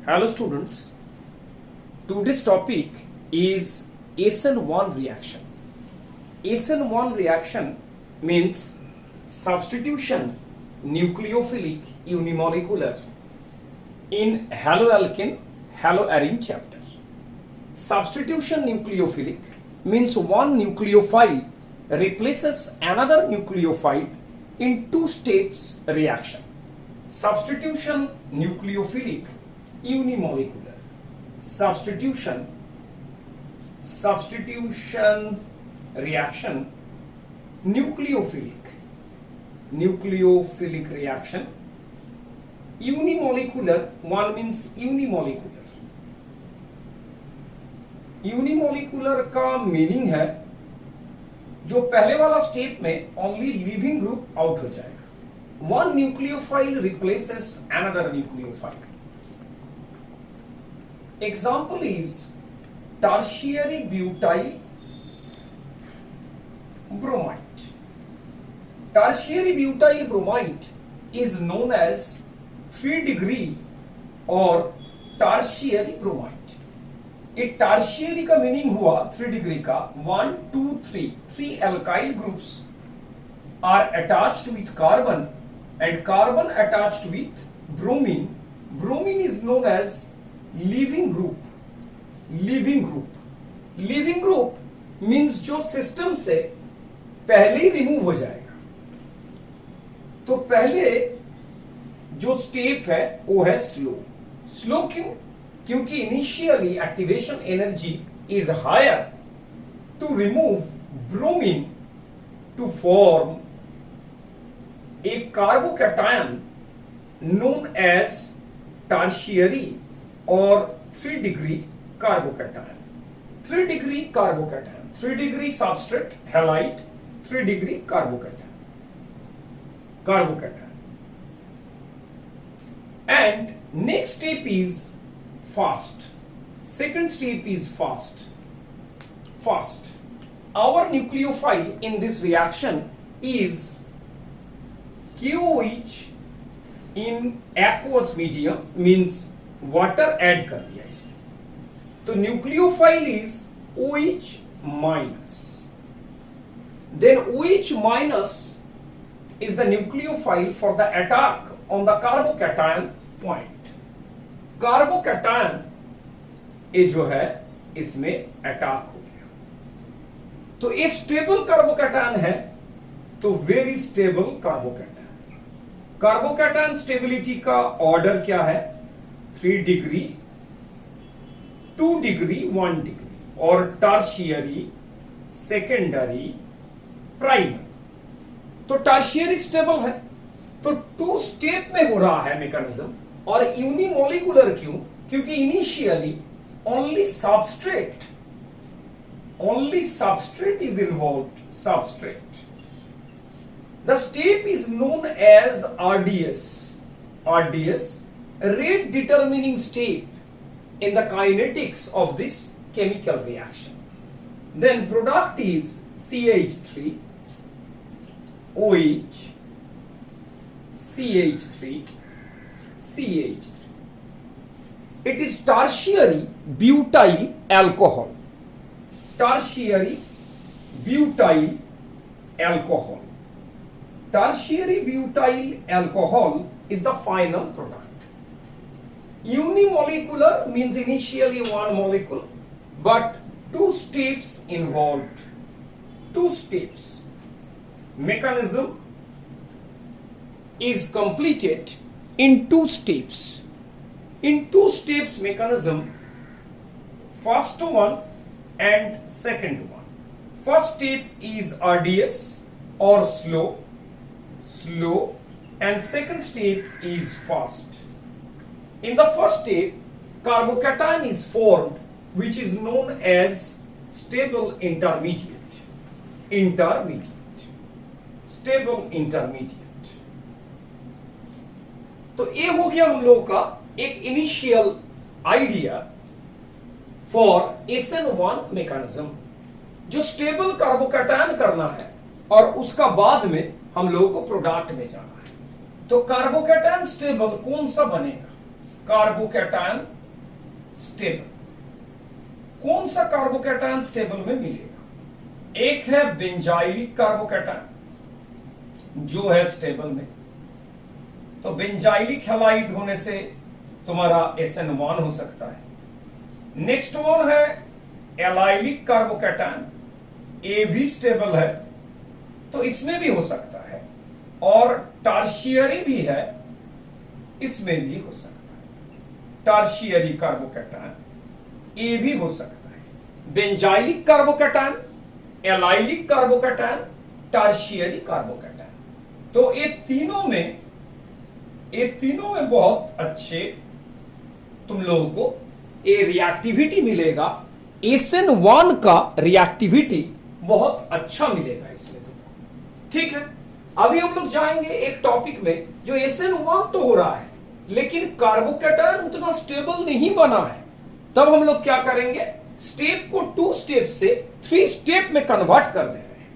Hello students, today's topic is SN1 reaction. SN1 reaction means substitution nucleophilic unimolecular in haloalkane haloarine chapter. Substitution nucleophilic means one nucleophile replaces another nucleophile in two steps reaction. Substitution nucleophilic unimolecular. Substitution reaction nucleophilic reaction unimolecular. One means unimolecular. Unimolecular का meaning है जो पहले वाला step में only leaving group out हो जाएगा. One nucleophile replaces another nucleophile. Example is tertiary butyl bromide. Tertiary butyl bromide is known as 3 degree और tertiary bromide. एक टर्शियरी का मीनिंग हुआ 3 डिग्री का 1 2 3 alkyl groups are attached with carbon and carbon attached with bromine. Bromine is known as leaving group. Leaving group means जो system से पहले ही remove हो जाएगा. तो पहले जो स्टेप है वो है स्लो क्यों? क्योंकि initially activation energy is higher to remove bromine to form a carbocation known as tertiary और 3 degree carbocation. 3 degree carbocation, 3 degree substrate halide, 3 degree carbocation. And next step is fast. Second step is fast. Our nucleophile in this reaction is KOH in aqueous medium, means water add कर दिया इसमें. तो nucleophile is OH minus. Then OH minus is the nucleophile for the attack on the carbocation point. Carbocation ये जो है इसमें attack हो गया. तो ये स्टेबल कार्बोकैटायन है, तो very stable carbocation. Carbocation stability का ऑर्डर क्या है? 3 डिग्री, 2 डिग्री, 1 डिग्री और टर्शियरी, सेकेंडरी, प्राइमरी. तो टर्शियरी स्टेबल है, तो 2 स्टेप में हो रहा है मैकेनिज्म. और यूनिमोलिकुलर क्यों? क्योंकि initially only substrate is involved. Substrate. The step is known as RDS, rate determining step in the kinetics of this chemical reaction. Then product is CH3, OH, CH3, CH3. It is tertiary butyl alcohol. Tertiary butyl alcohol. Tertiary butyl alcohol is the final product. Unimolecular means initially one molecule, but 2 steps involved. 2 steps. Mechanism is completed in 2 steps. In 2 steps mechanism, first one and second one. First step is RDS or slow, and second step is fast. In the first step, carbocation is formed, which is known as stable intermediate. Stable intermediate. तो ये हो गया हम लोगों का एक initial idea for SN1 mechanism, जो stable carbocation करना है और उसका बाद में हम लोगों को प्रोडक्ट में जाना है. तो कार्बोकैटायन स्टेबल कौन सा बनेगा? Carbocation stable. कौन सा कार्बोकैटायन स्टेबल में मिलेगा? एक है बेंजाइलिक कार्बोकैटायन जो है स्टेबल में, तो बेंजाइलिक हैलाइड होने से तुम्हारा SN1 हो सकता है। नेक्स्ट वन है एलाइलिक कार्बोकैटायन, ए भी स्टेबल है तो इसमें भी हो सकता है, और टर्शियरी भी है, इसमें भी हो सकता है। टर्शियरी कार्बोकैटायन ए भी हो सकता है। Benzylic carbocation, allylic carbocation, tertiary carbocation. तो ये तीनों में बहुत अच्छे तुम लोगों को ये रिएक्टिविटी मिलेगा। SN1 का रिएक्टिविटी बहुत अच्छा मिलेगा इसमें तुमको, ठीक है। अभी हम लोग जाएंगे एक टॉपिक में जो SN1 तो हो रहा है लेकिन कार्बोकैटायन उतना स्टेबल नहीं बना है, तब हम लोग क्या करेंगे, स्टेप को 2 स्टेप से 3 स्टेप में कन्वर्ट कर दे रहे हैं।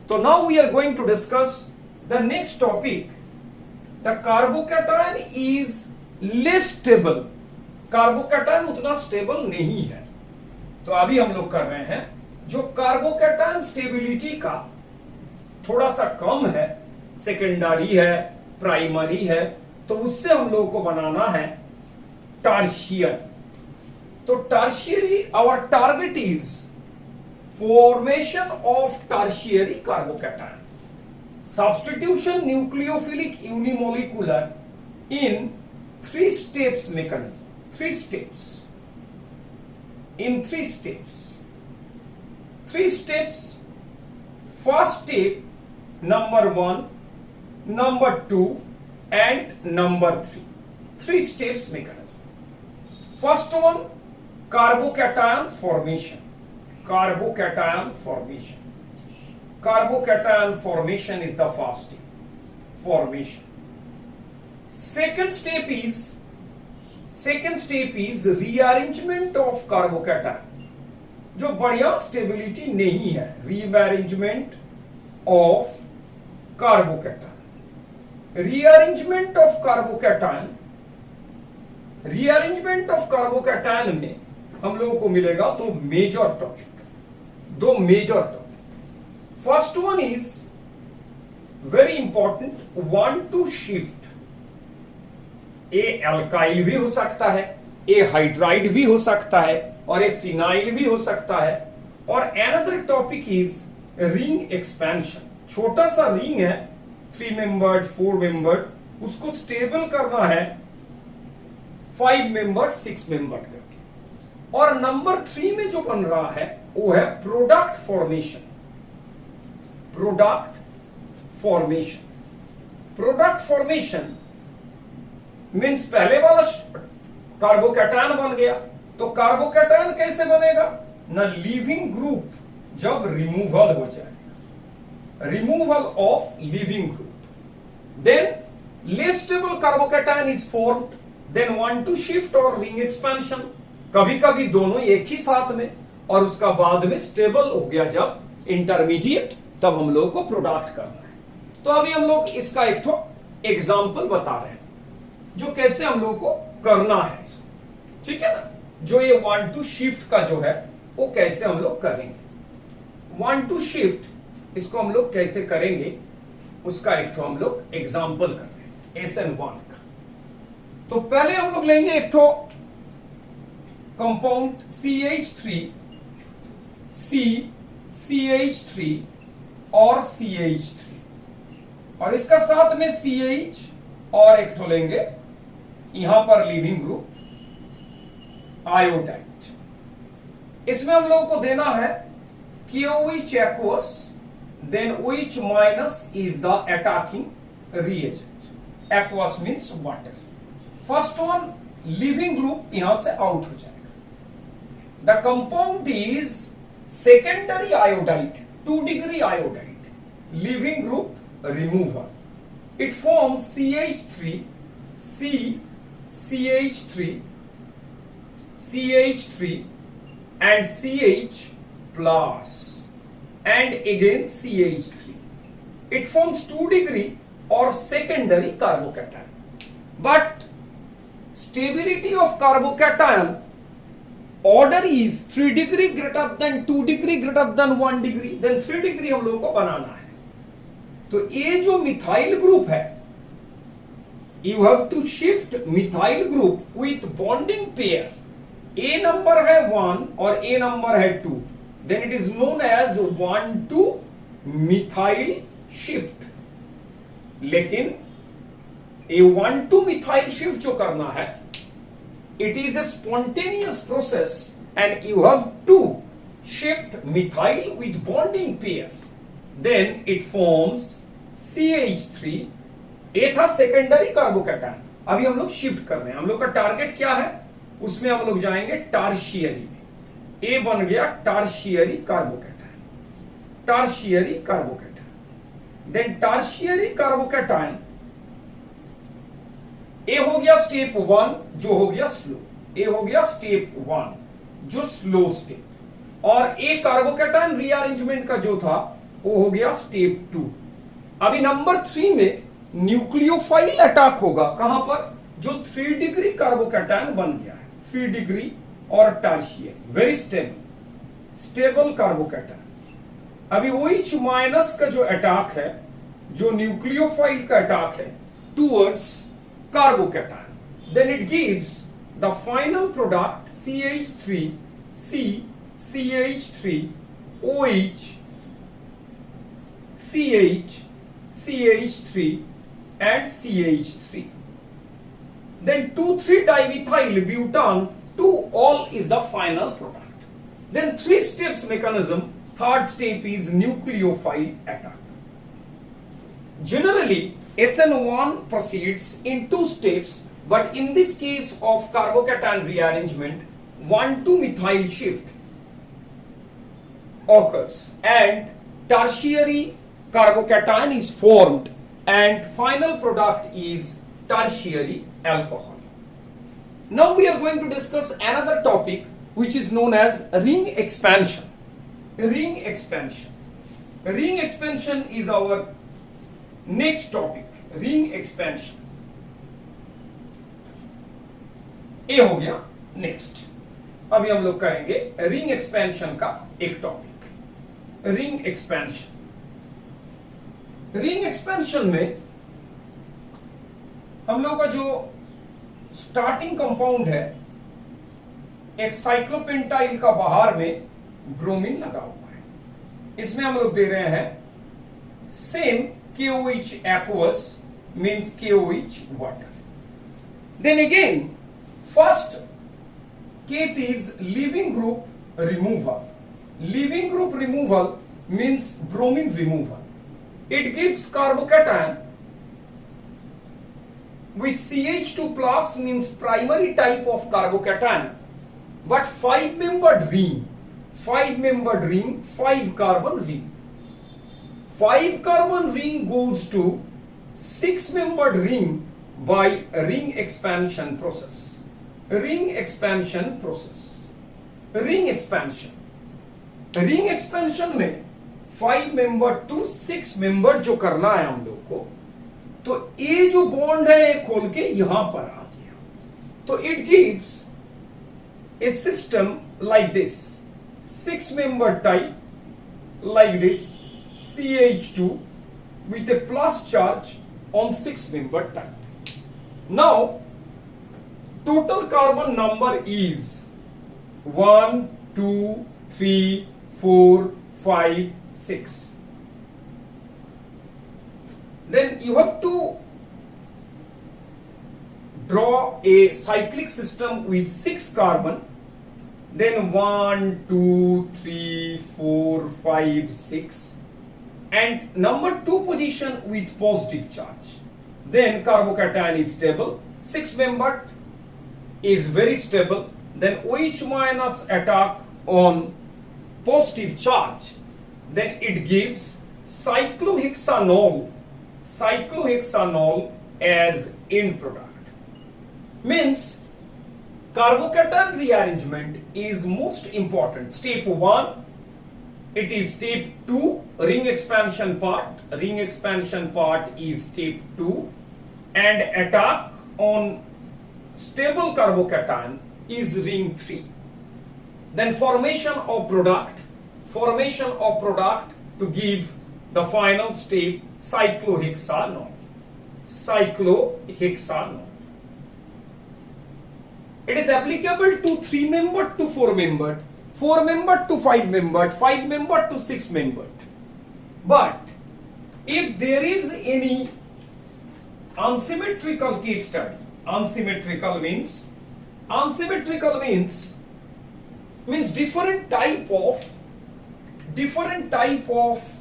तो now we are going to discuss the next topic, the carbocation is less stable. Carbocation उतना स्टेबल नहीं है, तो अभी हम लोग कर रहे हैं जो कार्बोकैटायन स्टेबिलिटी का थोड़ा सा कम है, सेकेंडरी है, प्राइमरी है, तो उससे हम लोगों को बनाना है टर्शियर। तो tertiary, our target is formation of tertiary carbocation, substitution nucleophilic unimolecular in 3 steps mechanism, 3 steps, in 3 steps, 3 steps. First step, number 1, number 2 and number 3, 3 steps mechanism. First one, carbocation formation. Carbocation formation. Carbocation formation is the first step, formation. Second step is rearrangement of carbocation, जो बढ़िया stability नहीं है, rearrangement of carbocation. Rearrangement of carbocation, rearrangement of carbocation में हम लोगों को मिलेगा दो major topic. First one is very important, 1,2 shift. A alkyl भी हो सकता है, ए हाइड्राइड भी हो सकता है, और ए फिनाइल भी हो सकता है। और another topic is ring expansion. छोटा सा रिंग है, 3 मेंबर्ड, 4 मेंबर्ड, उसको स्टेबल करना है 5 मेंबर्ड, 6 मेंबर्ड करके। और नंबर 3 में जो बन रहा है वो है product formation. Product formation means पहले वाला कार्बोकैटायन बन गया, तो कार्बोकैटायन कैसे बनेगा ना, लिविंग ग्रुप जब रिमूवल हो जाएगा, removal of leaving group, then less stable carbocation is formed, then 1,2 shift और रिंग एक्सपेंशन, कभी कभी दोनों एक ही साथ में, और उसका बाद में स्टेबल हो गया जब इंटरमीडिएट, तब हम लोग को प्रोडक्ट करना है। तो अभी हम लोग इसका एक तो एग्जाम्पल बता रहे हैं जो कैसे हम लोग को करना है इसको, ठीक है ना। जो ये 1,2 शिफ्ट का जो है वो कैसे हम लोग करेंगे, 1,2 शिफ्ट इसको हम लोग कैसे करेंगे उसका एक तो हम लोग एग्जाम्पल कर रहे हैं SN1 का। तो पहले हम लोग लेंगे एक तो कंपाउंड CH3, CH3 और CH3, और इसका साथ में CH और एक तो लेंगे यहां पर लिविंग ग्रुप आयोडाइड। इसमें हम लोगों को देना है KOH aqueous, then OH minus is the attacking reagent. Aqueous means water. First one living group यहां से आउट हो जाएगा। The compound is secondary iodide, 2 degree iodide, living group removal. It forms CH3, CH3 and CH plus and again CH3. It forms 2 degree or secondary carbocation. But stability of carbocation order is 3 degree greater than 2 degree greater than 1 degree, then 3 degree हम लोगों को बनाना है. तो ये जो methyl group है, you have to shift methyl group with bonding pair. A number है 1 और A number है 2. Then it is known as 1,2 methyl shift. लेकिन ये 1,2 methyl shift जो करना है, it is a spontaneous process and you have to shift methyl with bonding pair. Then it forms CH3. ये था सेकेंडरी कार्बोकैटायन. अभी हम लोग शिफ्ट कर रहे हैं. हम लोग का टारगेट क्या है, उसमें हम लोग जाएंगे टार्शियरी में. ए बन गया tertiary carbocation. Tertiary carbocation. Then tertiary carbocation ए हो गया स्टेप 1 जो हो गया स्लो. ए हो गया स्टेप 1 जो स्लो स्टेप, और ए कार्बोकैटायन रीअरेंजमेंट का जो था वो हो गया स्टेप 2. अभी नंबर 3 में न्यूक्लियोफाइल अटैक होगा. कहां पर, जो 3 डिग्री कार्बोकैटायन बन गया है. 3 डिग्री और टार्शियरी वेरी स्टेबल कार्बोकैटायन. अभी OH माइनस का जो अटैक है, जो न्यूक्लियोफाइल का अटैक है towards carbocation, then it gives the final product CH3 C CH3 OH CH CH3 and CH3. Then 2,3-dimethyl butan 2-ol is the final product. Then 3 steps mechanism. Third step is nucleophile attack. Generally, SN1 proceeds in 2 steps, but in this case of carbocation rearrangement, 1,2 methyl shift occurs and tertiary carbocation is formed and final product is tertiary alcohol. Now we are going to discuss another topic which is known as ring expansion. Ring expansion. Ring expansion is our next topic. Ring expansion. ये हो गया next. अभी हम लोग करेंगे ring expansion का एक topic. Ring expansion. Ring expansion में हम लोग का जो स्टार्टिंग कंपाउंड है, एक साइक्लोपेंटाइल का बाहर में ब्रोमीन लगा हुआ है. इसमें हम लोग दे रहे हैं same KOH aqueous means KOH water. Then again, first case is leaving group removal. Leaving group removal means bromine removal. It gives carbocation with CH2 plus means primary type of carbocation, but 5-membered ring. 5-membered ring, 5 carbon ring. 5 carbon ring goes to 6-membered ring by ring expansion process. Ring expansion process. Ring expansion. Ring expansion में 5-membered to 6-membered जो करना है हम लोग को, तो ये जो बॉन्ड है ये खोल के यहां पर आ गया. तो it gives A system like this. 6-membered type like this, CH2 with a plus charge on 6-membered type. Now total carbon number is 1, 2, 3, 4, 5, 6. Then you have to draw a cyclic system with 6 carbon. Then 1, 2, 3, 4, 5, 6. And number 2 position with positive charge. Then carbocation is stable. 6-membered is very stable. Then OH minus attack on positive charge. Then it gives cyclohexanol. Cyclohexanol as end product. Means carbocation rearrangement is most important. Step 1, it is step 2, ring expansion part. Ring expansion part is step 2, and attack on stable carbocation is ring 3. Then formation of product to give the final step, cyclohexanol. It is applicable to 3-membered to 4-membered, 4-membered to 5-membered, 5-membered to 6-membered. But if there is any unsymmetrical case study, unsymmetrical means different type of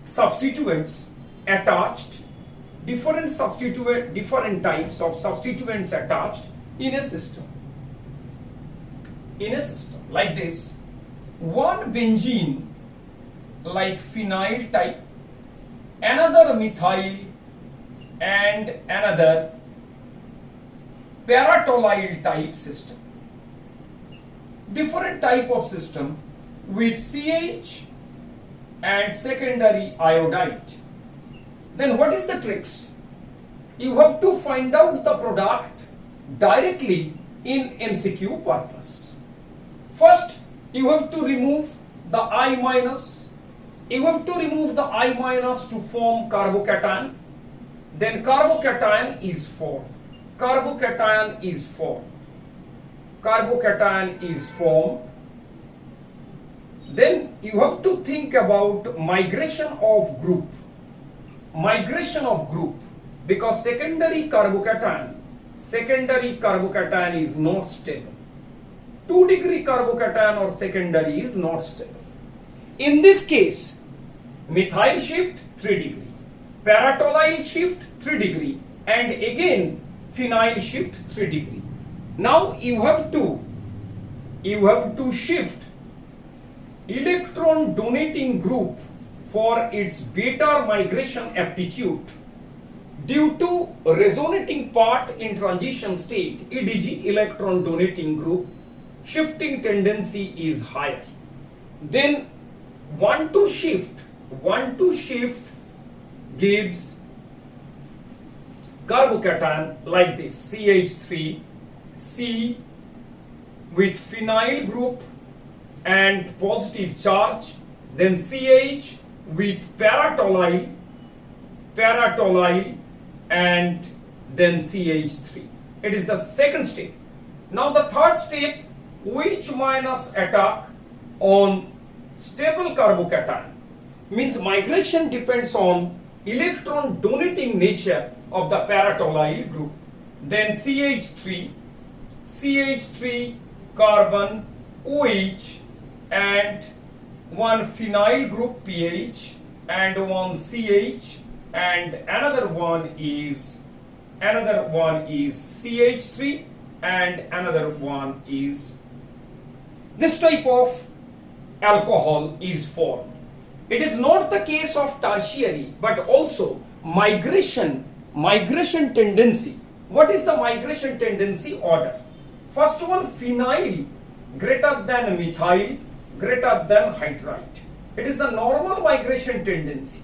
substituents attached, different types of substituents attached in a system. Like this, one benzene like phenyl type, another methyl, and another paratollyl type system. Different type of system with CH and secondary iodide. Then what is the tricks? You have to find out the product directly in MCQ purpose. First, you have to remove the I minus. You have to remove the I minus to form carbocation. Then carbocation is formed. Then you have to think about migration of group. Because secondary carbocation is not stable. 2-degree carbocation or secondary is not stable. In this case, methyl shift 3 degree, paratollyl shift 3 degree, and again phenyl shift 3 degree. Now you have to shift electron donating group for its beta migration aptitude. Due to resonating part in transition state, EDG, electron donating group, shifting tendency is higher. Then 1 to shift gives carbocation like this, CH3, C with phenyl group and positive charge, then CH with paratollyl, and then CH3. It is the second step. Now the third step, which minus attack on stable carbocation, means migration depends on electron donating nature of the paratollyl group. Then CH3 carbon OH and one phenyl group PH and one CH, and another one is CH3 and another one is this type of alcohol is formed. It is not the case of tertiary, but also migration tendency. What is the migration tendency order? First one, phenyl greater than methyl greater than hydride. It is the normal migration tendency.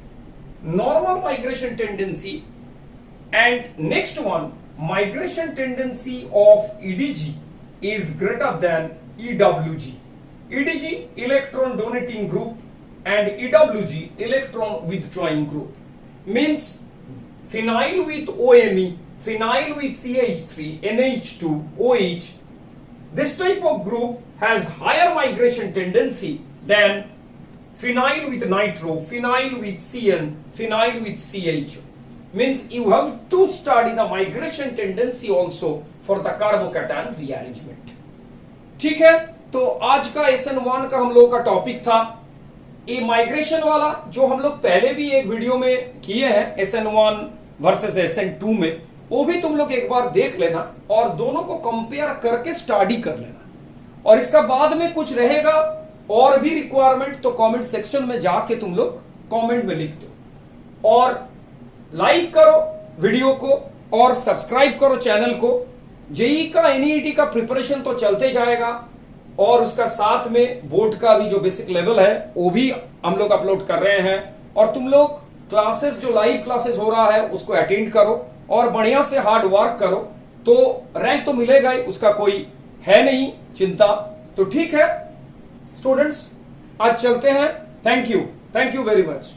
And next one, migration tendency of EDG is greater than EWG. EDG, electron donating group, and EWG, electron withdrawing group. Means phenyl with OMe, phenyl with CH3, NH2, OH. This type of group has higher migration tendency than phenyl with nitro, phenyl with CN, phenyl with CHO. Means you have to study the migration tendency also for the carbocation rearrangement. ठीक है, तो आज का SN1 का हम लोग का topic था ये माइग्रेशन वाला, जो हम लोग पहले भी एक वीडियो में किए हैं SN1 वर्सेस SN2 में, वो भी तुम लोग एक बार देख लेना और दोनों को कंपेयर करके स्टडी कर लेना। और इसका बाद में कुछ रहेगा और भी रिक्वायरमेंट तो कमेंट सेक्शन में जाके तुम लोग कमेंट में लिख दो और लाइक करो वीडियो को और सब्सक्राइब करो चैनल को। जेई का एनईईटी का प्रिपरेशन तो चलते जाएगा और उसका साथ में बोर्ड का भी जो बेसिक लेवल है वो भी हम लोग अपलोड कर रहे हैं। और तुम लोग क्लासेस जो लाइव क्लासेस हो रहा है उसको अटेंड करो और बढ़िया से हार्ड वर्क करो, तो तो रैंक तो मिलेगा ही, उसका कोई है नहीं चिंता। तो ठीक है स्टूडेंट्स, आज चलते हैं। Thank you very much.